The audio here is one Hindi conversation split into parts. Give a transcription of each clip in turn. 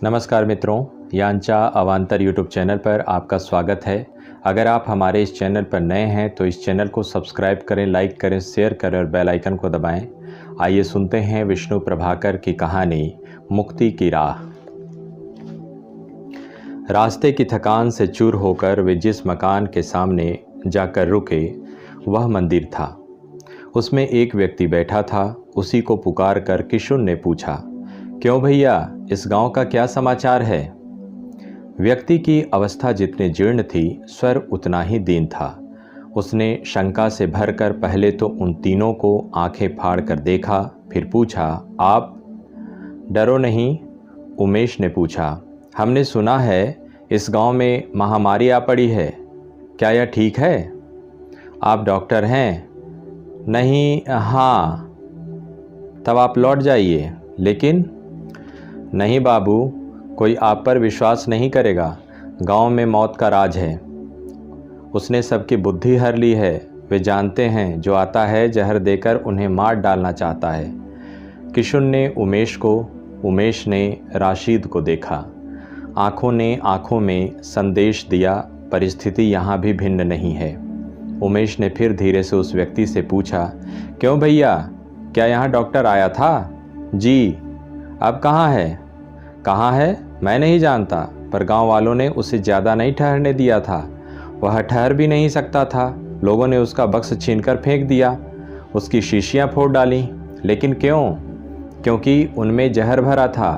नमस्कार मित्रों, यांचा अवांतर यूट्यूब चैनल पर आपका स्वागत है। अगर आप हमारे इस चैनल पर नए हैं तो इस चैनल को सब्सक्राइब करें, लाइक करें, शेयर करें और बेल आइकन को दबाएं। आइए सुनते हैं विष्णु प्रभाकर की कहानी मुक्ति की राह। रास्ते की थकान से चूर होकर वे जिस मकान के सामने जाकर रुके वह मंदिर था। उसमें एक व्यक्ति बैठा था। उसी को पुकार कर किशुन ने पूछा, क्यों भैया, इस गांव का क्या समाचार है? व्यक्ति की अवस्था जितनी जीर्ण थी, स्वर उतना ही दीन था। उसने शंका से भरकर पहले तो उन तीनों को आंखें फाड़ कर देखा, फिर पूछा, आप? डरो नहीं, उमेश ने पूछा। हमने सुना है इस गांव में महामारी आ पड़ी है, क्या यह ठीक है? आप डॉक्टर हैं? नहीं। हाँ, तब आप लौट जाइए। लेकिन नहीं बाबू, कोई आप पर विश्वास नहीं करेगा। गांव में मौत का राज है। उसने सबकी बुद्धि हर ली है। वे जानते हैं जो आता है जहर देकर उन्हें मार डालना चाहता है। किशुन ने उमेश को, उमेश ने राशिद को देखा। आंखों ने आंखों में संदेश दिया, परिस्थिति यहाँ भी भिन्न नहीं है। उमेश ने फिर धीरे से उस व्यक्ति से पूछा, क्यों भैया, क्या यहाँ डॉक्टर आया था? जी। अब कहाँ है? कहाँ है मैं नहीं जानता, पर गांव वालों ने उसे ज़्यादा नहीं ठहरने दिया था। वह ठहर भी नहीं सकता था। लोगों ने उसका बक्स छीनकर फेंक दिया, उसकी शीशियाँ फोड़ डालीं। लेकिन क्यों? क्योंकि उनमें जहर भरा था।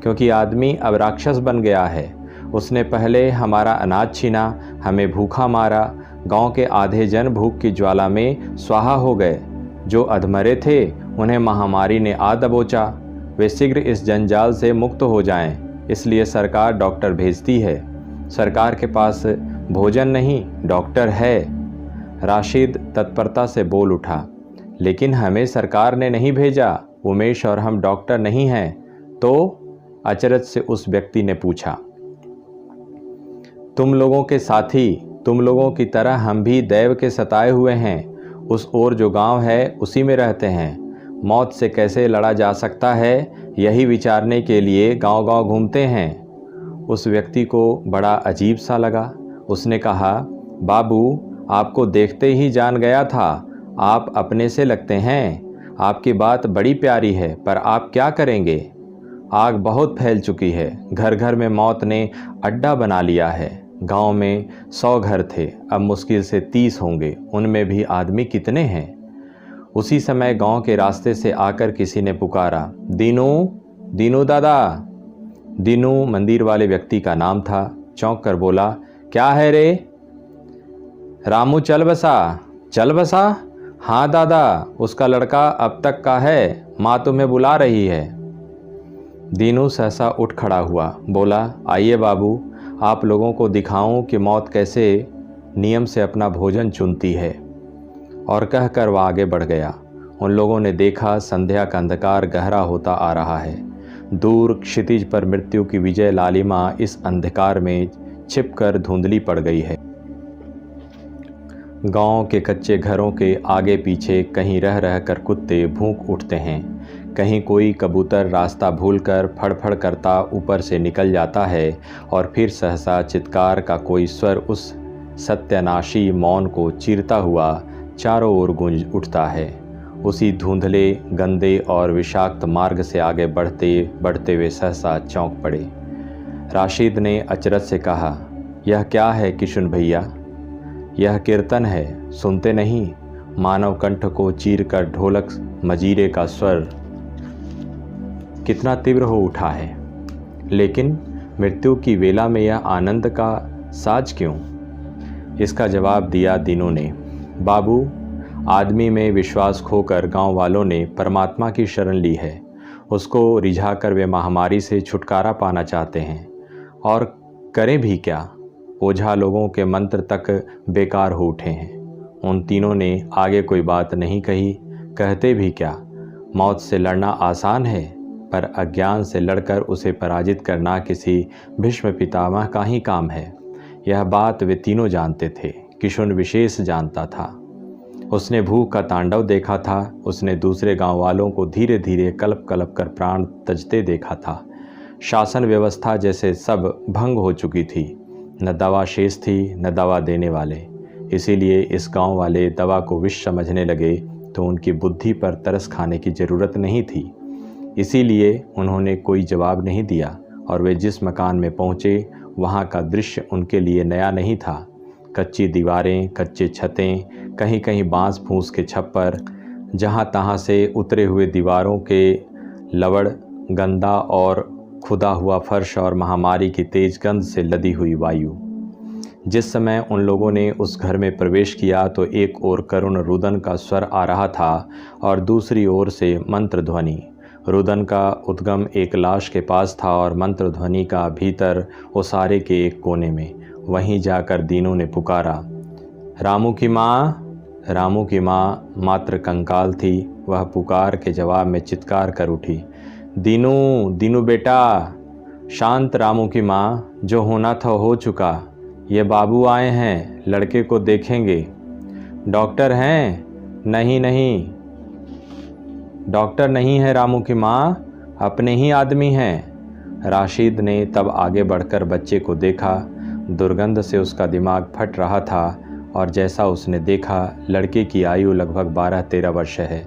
क्योंकि आदमी अब राक्षस बन गया है। उसने पहले हमारा अनाज छीना, हमें भूखा मारा। गांव के आधे जन भूख की ज्वाला में स्वाहा हो गए। जो अधमरे थे उन्हें महामारी ने आ दबोचा। वे शीघ्र इस जंजाल से मुक्त हो जाएं, इसलिए सरकार डॉक्टर भेजती है। सरकार के पास भोजन नहीं, डॉक्टर है। राशिद तत्परता से बोल उठा, लेकिन हमें सरकार ने नहीं भेजा। उमेश और हम डॉक्टर नहीं हैं। तो? अचरज से उस व्यक्ति ने पूछा। तुम लोगों के साथी, तुम लोगों की तरह हम भी दैव के सताए हुए हैं। उस ओर जो गांव है उसी में रहते हैं। मौत से कैसे लड़ा जा सकता है, यही विचारने के लिए गांव-गांव घूमते हैं। उस व्यक्ति को बड़ा अजीब सा लगा। उसने कहा, बाबू, आपको देखते ही जान गया था। आप अपने से लगते हैं। आपकी बात बड़ी प्यारी है, पर आप क्या करेंगे? आग बहुत फैल चुकी है। घर घर में मौत ने अड्डा बना लिया है। गांव में 100 घर थे, अब मुश्किल से 30 होंगे। उनमें भी आदमी कितने हैं? उसी समय गांव के रास्ते से आकर किसी ने पुकारा, दीनू, दीनू दादा। दीनू मंदिर वाले व्यक्ति का नाम था। चौंक कर बोला, क्या है रे? रामू चल बसा। चल बसा? हाँ दादा, उसका लड़का अब तक का है, माँ तुम्हें बुला रही है। दीनू सहसा उठ खड़ा हुआ, बोला, आइए बाबू, आप लोगों को दिखाऊं कि मौत कैसे नियम से अपना भोजन चुनती है। और कहकर वह आगे बढ़ गया। उन लोगों ने देखा संध्या का अंधकार गहरा होता आ रहा है। दूर क्षितिज पर मृत्यु की विजय लालिमा इस अंधकार में छिपकर धुंधली पड़ गई है। गांव के कच्चे घरों के आगे पीछे कहीं रह रह कर कुत्ते भूंक उठते हैं। कहीं कोई कबूतर रास्ता भूलकर फड़फड़ करता ऊपर से निकल जाता है और फिर सहसा चित्कार का कोई स्वर उस सत्यानाशी मौन को चीरता हुआ चारों ओर गूंज उठता है। उसी धुंधले, गंदे और विषाक्त मार्ग से आगे बढ़ते बढ़ते वे सहसा चौंक पड़े। राशिद ने अचरज से कहा, यह क्या है किशुन भैया? यह कीर्तन है, सुनते नहीं? मानव कंठ को चीर कर ढोलक मजीरे का स्वर कितना तीव्र हो उठा है। लेकिन मृत्यु की वेला में यह आनंद का साज क्यों? इसका जवाब दिया दीनू ने, बाबू, आदमी में विश्वास खोकर गांव वालों ने परमात्मा की शरण ली है। उसको रिझाकर वे महामारी से छुटकारा पाना चाहते हैं। और करें भी क्या? ओझा लोगों के मंत्र तक बेकार हो उठे हैं। उन तीनों ने आगे कोई बात नहीं कही। कहते भी क्या? मौत से लड़ना आसान है, पर अज्ञान से लड़कर उसे पराजित करना किसी भीष्म पितामह का ही काम है। यह बात वे तीनों जानते थे। किशुन विशेष जानता था। उसने भूख का तांडव देखा था। उसने दूसरे गांव वालों को धीरे धीरे कलप कलप कर प्राण तजते देखा था। शासन व्यवस्था जैसे सब भंग हो चुकी थी। न दवा शेष थी न दवा देने वाले। इसीलिए इस गांव वाले दवा को विष समझने लगे तो उनकी बुद्धि पर तरस खाने की ज़रूरत नहीं थी। इसीलिए उन्होंने कोई जवाब नहीं दिया और वे जिस मकान में पहुँचे वहाँ का दृश्य उनके लिए नया नहीं था। कच्ची दीवारें, कच्चे छतें, कहीं कहीं बांस फूस के छप्पर, जहाँ तहाँ से उतरे हुए दीवारों के लवड़, गंदा और खुदा हुआ फर्श और महामारी की तेज गंध से लदी हुई वायु। जिस समय उन लोगों ने उस घर में प्रवेश किया तो एक ओर करुण रुदन का स्वर आ रहा था और दूसरी ओर से मंत्र ध्वनि। रुदन का उद्गम एक लाश के पास था और मंत्र ध्वनि का भीतर ओसारे के एक कोने में। वहीं जाकर दीनू ने पुकारा, रामू की माँ। रामू की माँ मात्र कंकाल थी। वह पुकार के जवाब में चित्कार कर उठी, दीनू, दीनू बेटा। शांत रामू की माँ, जो होना था हो चुका। ये बाबू आए हैं, लड़के को देखेंगे। डॉक्टर हैं? नहीं नहीं, डॉक्टर नहीं है रामू की माँ, अपने ही आदमी हैं। राशिद ने तब आगे बढ़कर बच्चे को देखा। दुर्गंध से उसका दिमाग फट रहा था और जैसा उसने देखा, लड़के की आयु लगभग 12-13 वर्ष है।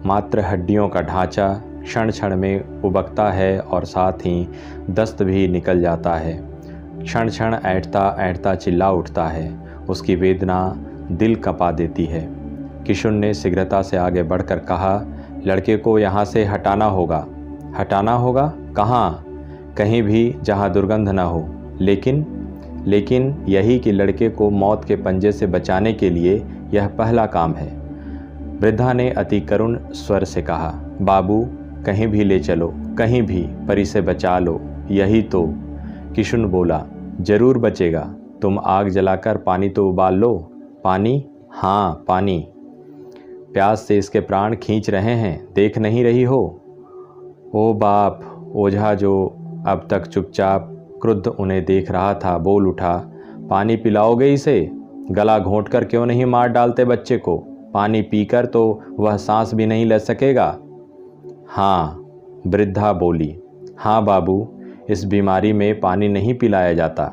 मात्र हड्डियों का ढांचा क्षण क्षण में उबकता है और साथ ही दस्त भी निकल जाता है। क्षण क्षण ऐंठता ऐंठता चिल्ला उठता है। उसकी वेदना दिल कँपा देती है। किशुन ने शीघ्रता से आगे बढ़कर कहा, लड़के को यहाँ से हटाना होगा। हटाना होगा? कहाँ? कहीं भी जहाँ दुर्गंध न हो। लेकिन यही कि लड़के को मौत के पंजे से बचाने के लिए यह पहला काम है। वृद्धा ने अति करुण स्वर से कहा, बाबू कहीं भी ले चलो, कहीं भी, पर इसे बचा लो, यही तो। किशुन बोला, जरूर बचेगा। तुम आग जलाकर पानी तो उबाल लो। पानी? हाँ पानी। प्यास से इसके प्राण खींच रहे हैं, देख नहीं रही हो? ओ बाप! ओझा जो अब तक चुपचाप क्रुद्ध उन्हें देख रहा था बोल उठा, पानी पिलाओगे इसे? गला घोंटकर क्यों नहीं मार डालते बच्चे को? पानी पीकर तो वह सांस भी नहीं ले सकेगा। हाँ, वृद्धा बोली, हाँ बाबू, इस बीमारी में पानी नहीं पिलाया जाता।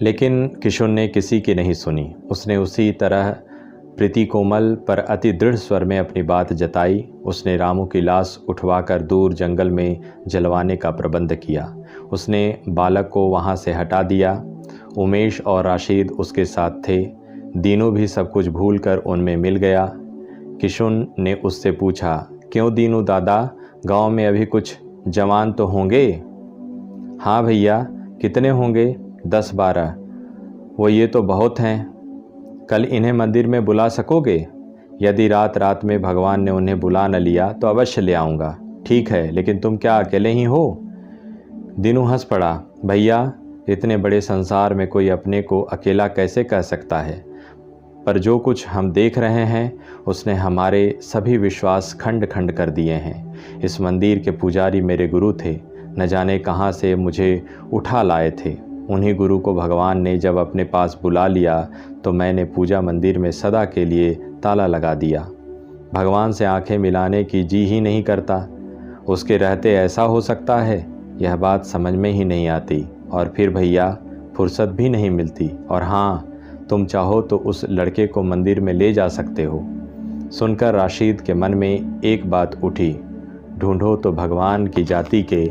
लेकिन किशुन ने किसी की नहीं सुनी। उसने उसी तरह प्रीति कोमल पर अति दृढ़ स्वर में अपनी बात जताई। उसने रामू की लाश उठवाकर दूर जंगल में जलवाने का प्रबंध किया। उसने बालक को वहाँ से हटा दिया। उमेश और राशिद उसके साथ थे। दीनू भी सब कुछ भूलकर उनमें मिल गया। किशुन ने उससे पूछा, क्यों दीनू दादा, गांव में अभी कुछ जवान तो होंगे? हाँ भैया, कितने होंगे? 10-12। वो ये तो बहुत हैं। कल इन्हें मंदिर में बुला सकोगे? यदि रात रात में भगवान ने उन्हें बुला न लिया तो अवश्य ले आऊँगा। ठीक है, लेकिन तुम क्या अकेले ही हो? दीनू हंस पड़ा, भैया इतने बड़े संसार में कोई अपने को अकेला कैसे कह सकता है? पर जो कुछ हम देख रहे हैं उसने हमारे सभी विश्वास खंड खंड कर दिए हैं। इस मंदिर के पुजारी मेरे गुरु थे। न जाने कहाँ से मुझे उठा लाए थे। उन्हीं गुरु को भगवान ने जब अपने पास बुला लिया तो मैंने पूजा मंदिर में सदा के लिए ताला लगा दिया। भगवान से आंखें मिलाने की जी ही नहीं करता। उसके रहते ऐसा हो सकता है? यह बात समझ में ही नहीं आती। और फिर भैया फुर्सत भी नहीं मिलती। और हाँ, तुम चाहो तो उस लड़के को मंदिर में ले जा सकते हो। सुनकर राशिद के मन में एक बात उठी, ढूंढो तो भगवान की जाति के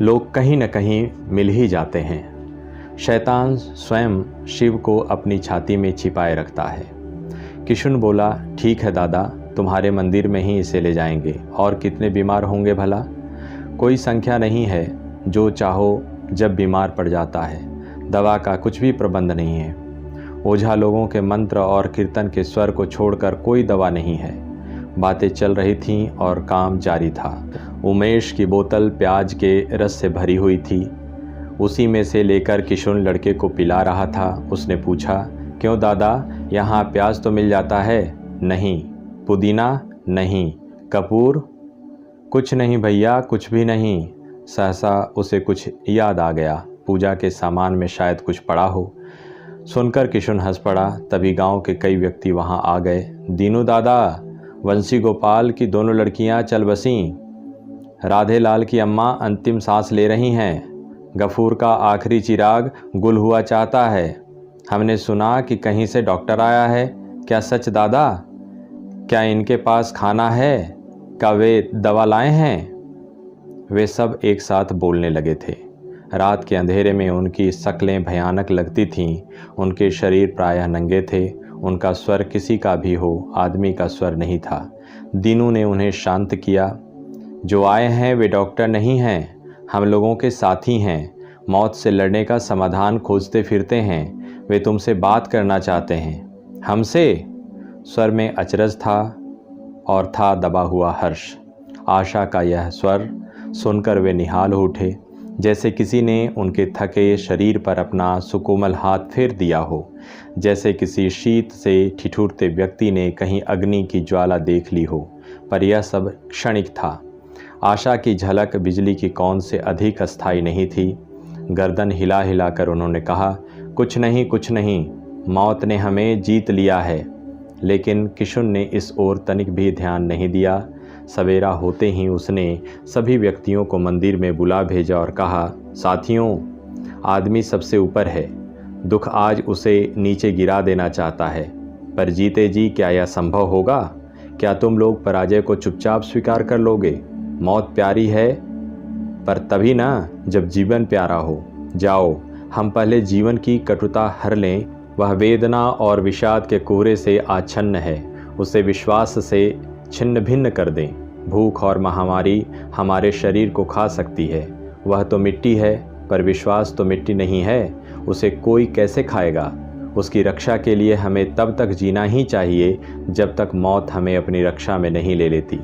लोग कहीं न कहीं मिल ही जाते हैं। शैतान स्वयं शिव को अपनी छाती में छिपाए रखता है। किशुन बोला, ठीक है दादा, तुम्हारे मंदिर में ही इसे ले जाएंगे। और कितने बीमार होंगे भला? कोई संख्या नहीं है। जो चाहो जब बीमार पड़ जाता है। दवा का कुछ भी प्रबंध नहीं है। ओझा लोगों के मंत्र और कीर्तन के स्वर को छोड़कर कोई दवा नहीं है। बातें चल रही थीं और काम जारी था। उमेश की बोतल प्याज के रस से भरी हुई थी। उसी में से लेकर किशुन लड़के को पिला रहा था। उसने पूछा, क्यों दादा, यहाँ प्याज तो मिल जाता है? नहीं। पुदीना? नहीं। कपूर? कुछ नहीं भैया, कुछ भी नहीं। सहसा उसे कुछ याद आ गया। पूजा के सामान में शायद कुछ पड़ा हो। सुनकर किशुन हंस पड़ा। तभी गांव के कई व्यक्ति वहां आ गए। दीनू दादा, वंशी गोपाल की दोनों लड़कियां चल बसीं। राधे लाल की अम्मा अंतिम सांस ले रही हैं। गफूर का आखिरी चिराग गुल हुआ चाहता है। हमने सुना कि कहीं से डॉक्टर आया है। क्या सच दादा? क्या इनके पास खाना है? क्या वे दवा लाए हैं? वे सब एक साथ बोलने लगे थे। रात के अंधेरे में उनकी शक्लें भयानक लगती थीं। उनके शरीर प्रायः नंगे थे। उनका स्वर किसी का भी हो, आदमी का स्वर नहीं था। दीनू ने उन्हें शांत किया। जो आए हैं वे डॉक्टर नहीं हैं, हम लोगों के साथी हैं। मौत से लड़ने का समाधान खोजते फिरते हैं। वे तुमसे बात करना चाहते हैं। हमसे? स्वर में अचरज था और था दबा हुआ हर्ष। आशा का यह स्वर सुनकर वे निहाल उठे, जैसे किसी ने उनके थके शरीर पर अपना सुकोमल हाथ फेर दिया हो, जैसे किसी शीत से ठिठुरते व्यक्ति ने कहीं अग्नि की ज्वाला देख ली हो। पर यह सब क्षणिक था। आशा की झलक बिजली की कौन से अधिक अस्थायी नहीं थी। गर्दन हिला हिला कर उन्होंने कहा, कुछ नहीं, कुछ नहीं, मौत ने हमें जीत लिया है। लेकिन किशुन ने इस ओर तनिक भी ध्यान नहीं दिया। सवेरा होते ही उसने सभी व्यक्तियों को मंदिर में बुला भेजा और कहा, साथियों, आदमी सबसे ऊपर है। दुख आज उसे नीचे गिरा देना चाहता है, पर जीते जी क्या यह संभव होगा? क्या तुम लोग पराजय को चुपचाप स्वीकार कर लोगे? मौत प्यारी है, पर तभी ना जब जीवन प्यारा हो। जाओ, हम पहले जीवन की कटुता हर लें। वह वेदना और विषाद के कोहरे से आच्छन्न है, उसे विश्वास से छिन्न भिन्न कर दें। भूख और महामारी हमारे शरीर को खा सकती है। वह तो मिट्टी है, पर विश्वास तो मिट्टी नहीं है। उसे कोई कैसे खाएगा? उसकी रक्षा के लिए हमें तब तक जीना ही चाहिए जब तक मौत हमें अपनी रक्षा में नहीं ले लेती।